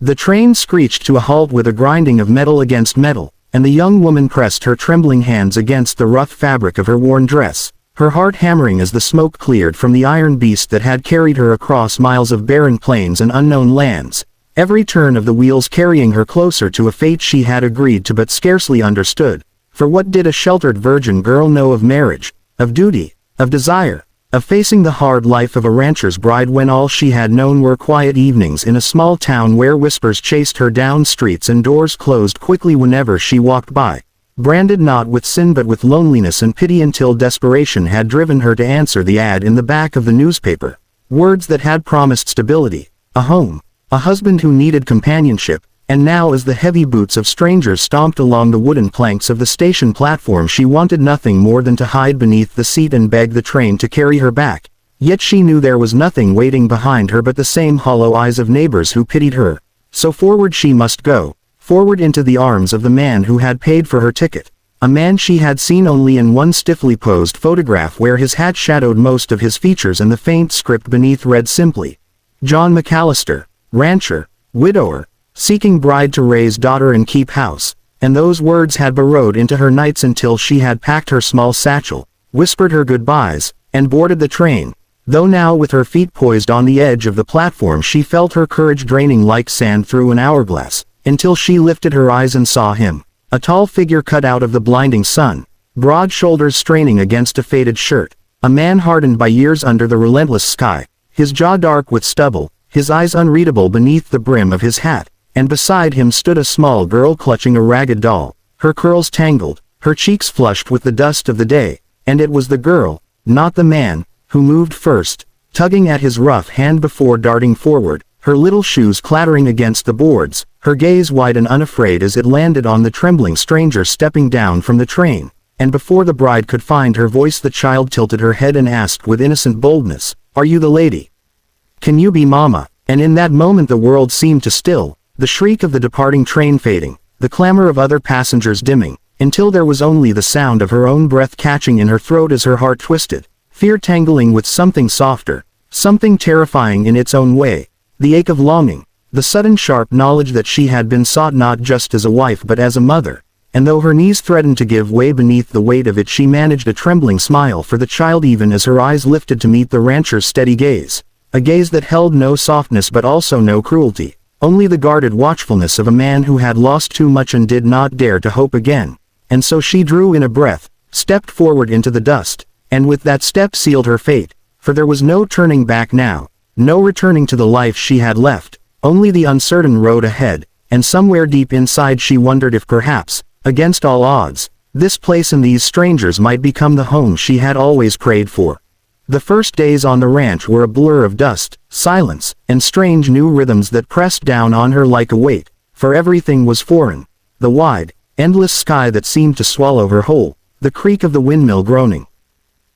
The train screeched to a halt with a grinding of metal against metal, and the young woman pressed her trembling hands against the rough fabric of her worn dress, her heart hammering as the smoke cleared from the iron beast that had carried her across miles of barren plains and unknown lands, every turn of the wheels carrying her closer to a fate she had agreed to but scarcely understood. For what did a sheltered virgin girl know of marriage, of duty, of desire, of facing the hard life of a rancher's bride when all she had known were quiet evenings in a small town where whispers chased her down streets and doors closed quickly whenever she walked by, branded not with sin but with loneliness and pity until desperation had driven her to answer the ad in the back of the newspaper, words that had promised stability, a home, a husband who needed companionship, and now as the heavy boots of strangers stomped along the wooden planks of the station platform she wanted nothing more than to hide beneath the seat and beg the train to carry her back, yet she knew there was nothing waiting behind her but the same hollow eyes of neighbors who pitied her, so forward she must go, forward into the arms of the man who had paid for her ticket, a man she had seen only in one stiffly posed photograph where his hat shadowed most of his features and the faint script beneath read simply, John McAllister, rancher, widower, seeking bride to raise daughter and keep house, and those words had burrowed into her nights until she had packed her small satchel, whispered her goodbyes, and boarded the train, though now with her feet poised on the edge of the platform she felt her courage draining like sand through an hourglass, until she lifted her eyes and saw him, a tall figure cut out of the blinding sun, broad shoulders straining against a faded shirt, a man hardened by years under the relentless sky, his jaw dark with stubble, his eyes unreadable beneath the brim of his hat, and beside him stood a small girl clutching a ragged doll, her curls tangled, her cheeks flushed with the dust of the day, and it was the girl, not the man, who moved first, tugging at his rough hand before darting forward, her little shoes clattering against the boards, her gaze wide and unafraid as it landed on the trembling stranger stepping down from the train, and before the bride could find her voice the child tilted her head and asked with innocent boldness, "Are you the lady? Can you be Mama?" And in that moment the world seemed to still, the shriek of the departing train fading, the clamor of other passengers dimming, until there was only the sound of her own breath catching in her throat as her heart twisted, fear tangling with something softer, something terrifying in its own way, the ache of longing, the sudden sharp knowledge that she had been sought not just as a wife but as a mother, and though her knees threatened to give way beneath the weight of it she managed a trembling smile for the child even as her eyes lifted to meet the rancher's steady gaze, a gaze that held no softness but also no cruelty. Only the guarded watchfulness of a man who had lost too much and did not dare to hope again, and so she drew in a breath, stepped forward into the dust, and with that step sealed her fate, for there was no turning back now, no returning to the life she had left, only the uncertain road ahead, and somewhere deep inside she wondered if perhaps, against all odds, this place and these strangers might become the home she had always prayed for. The first days on the ranch were a blur of dust, silence, and strange new rhythms that pressed down on her like a weight, for everything was foreign. The wide, endless sky that seemed to swallow her whole, the creak of the windmill groaning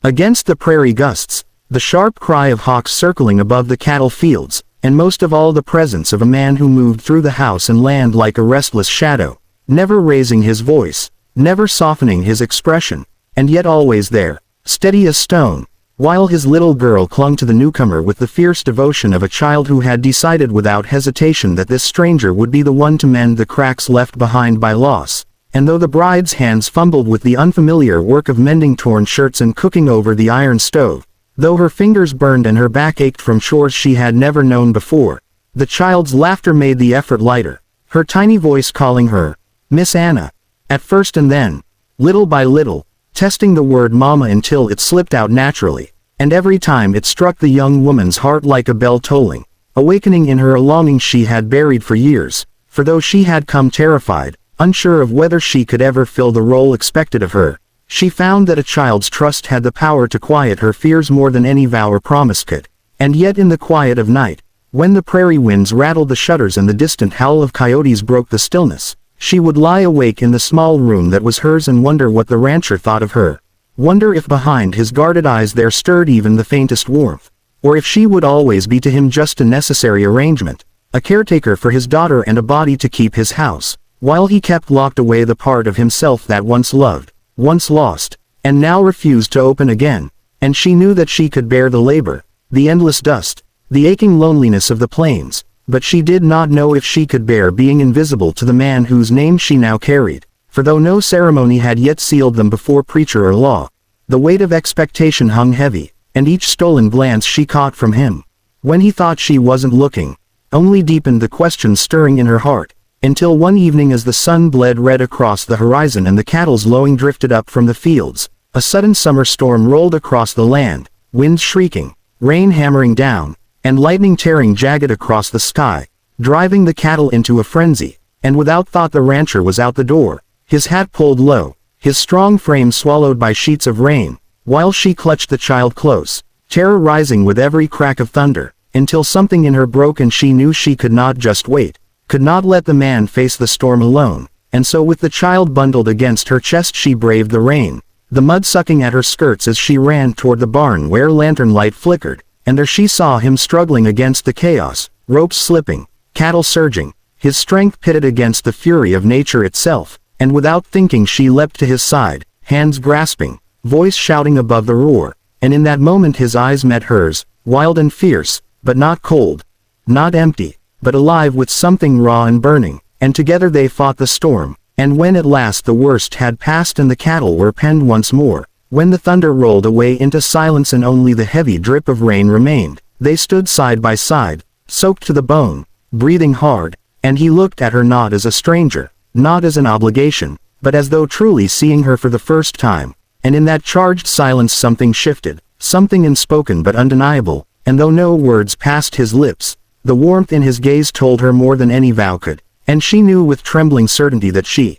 against the prairie gusts, the sharp cry of hawks circling above the cattle fields, and most of all the presence of a man who moved through the house and land like a restless shadow, never raising his voice, never softening his expression, and yet always there, steady as stone, while his little girl clung to the newcomer with the fierce devotion of a child who had decided without hesitation that this stranger would be the one to mend the cracks left behind by loss. And though the bride's hands fumbled with the unfamiliar work of mending torn shirts and cooking over the iron stove, though her fingers burned and her back ached from chores she had never known before, the child's laughter made the effort lighter, her tiny voice calling her, "Miss Anna," at first and then, little by little, testing the word Mama until it slipped out naturally, and every time it struck the young woman's heart like a bell tolling, awakening in her a longing she had buried for years, for though she had come terrified, unsure of whether she could ever fill the role expected of her, she found that a child's trust had the power to quiet her fears more than any vow or promise could, and yet in the quiet of night, when the prairie winds rattled the shutters and the distant howl of coyotes broke the stillness, she would lie awake in the small room that was hers and wonder what the rancher thought of her, wonder if behind his guarded eyes there stirred even the faintest warmth, or if she would always be to him just a necessary arrangement, a caretaker for his daughter and a body to keep his house, while he kept locked away the part of himself that once loved, once lost, and now refused to open again, and she knew that she could bear the labor, the endless dust, the aching loneliness of the plains, but she did not know if she could bear being invisible to the man whose name she now carried, for though no ceremony had yet sealed them before preacher or law, the weight of expectation hung heavy, and each stolen glance she caught from him, when he thought she wasn't looking, only deepened the question stirring in her heart, until one evening as the sun bled red across the horizon and the cattle's lowing drifted up from the fields, a sudden summer storm rolled across the land, wind shrieking, rain hammering down, and lightning tearing jagged across the sky, driving the cattle into a frenzy, and without thought the rancher was out the door, his hat pulled low, his strong frame swallowed by sheets of rain, while she clutched the child close, terror rising with every crack of thunder, until something in her broke and she knew she could not just wait, could not let the man face the storm alone, and so with the child bundled against her chest she braved the rain, the mud sucking at her skirts as she ran toward the barn where lantern light flickered, and there she saw him struggling against the chaos, ropes slipping, cattle surging, his strength pitted against the fury of nature itself, and without thinking she leapt to his side, hands grasping, voice shouting above the roar, and in that moment his eyes met hers, wild and fierce, but not cold, not empty, but alive with something raw and burning, and together they fought the storm, and when at last the worst had passed and the cattle were penned once more, when the thunder rolled away into silence and only the heavy drip of rain remained, they stood side by side, soaked to the bone, breathing hard, and he looked at her not as a stranger, not as an obligation, but as though truly seeing her for the first time, and in that charged silence something shifted, something unspoken but undeniable, and though no words passed his lips, the warmth in his gaze told her more than any vow could, and she knew with trembling certainty that she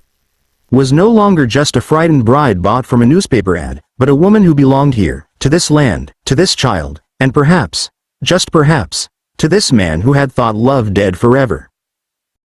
was no longer just a frightened bride bought from a newspaper ad, but a woman who belonged here, to this land, to this child, and perhaps, just perhaps, to this man who had thought love dead forever.